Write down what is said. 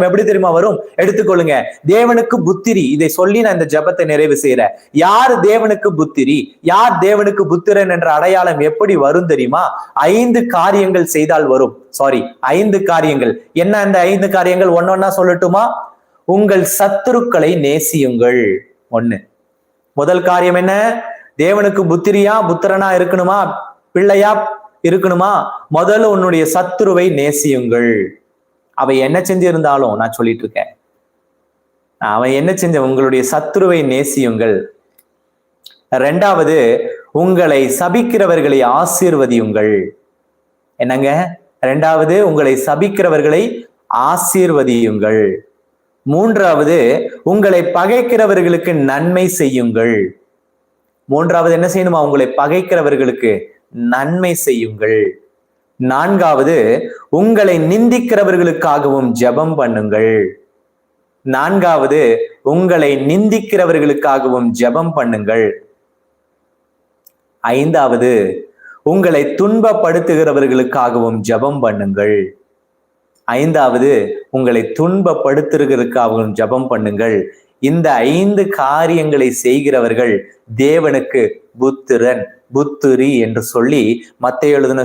எப்படி தெரியுமா வரும்? எடுத்துக்கொள்ளுங்க. தேவனுக்கு புத்திரி. இதை சொல்லி நான் இந்த ஜெபத்தை நிறைவு செய்யறேன். யார் தேவனுக்கு புத்திரி, யார் தேவனுக்கு புத்திரன் என்ற அடையாளம் எப்படி வரும் தெரியுமா? 5 காரியங்கள் செய்தால் வரும். சாரி, 5 காரியங்கள். என்ன அந்த 5 காரியங்கள்? ஒன்னொன்னா சொல்லட்டுமா? உங்கள் சத்துருக்களை நேசியுங்கள். 1. முதல் காரியம் என்ன? தேவனுக்கு புத்திரியா புத்திரனா இருக்கணுமா, பிள்ளையா இருக்கணுமா? முதல்ல உன்னுடைய சத்துருவை நேசியுங்கள். அவ என்ன செஞ்சிருந்தாலும், நான் சொல்லிட்டு இருக்கேன், அவன் என்ன செஞ்ச, உங்களுடைய சத்துருவை நேசியுங்கள். 2வது, உங்களை சபிக்கிறவர்களை ஆசீர்வதியுங்கள். என்னங்க? 2வது, உங்களை சபிக்கிறவர்களை ஆசீர்வதியுங்கள். 3வது, உங்களை பகைக்கிறவர்களுக்கு நன்மை செய்யுங்கள். 3வது என்ன செய்யணுமா? உங்களை பகைக்கிறவர்களுக்கு நன்மை செய்யுங்கள். 4வது, உங்களை நிந்திக்கிறவர்களுக்காகவும் ஜெபம் பண்ணுங்கள். 4வது, உங்களை நிந்திக்கிறவர்களுக்காகவும் ஜெபம் பண்ணுங்கள். 5வது, உங்களை துன்பப்படுத்துகிறவர்களுக்காகவும் ஜெபம் பண்ணுங்கள். 5வது, உங்களை துன்பப்படுத்துகிறதுக்காகவும் ஜெபம் பண்ணுங்கள். இந்த 5 காரியங்களை செய்கிறவர்கள் தேவனுக்கு புத்திரன், புத்திரி என்று சொல்லி மத்தேயு எழுதின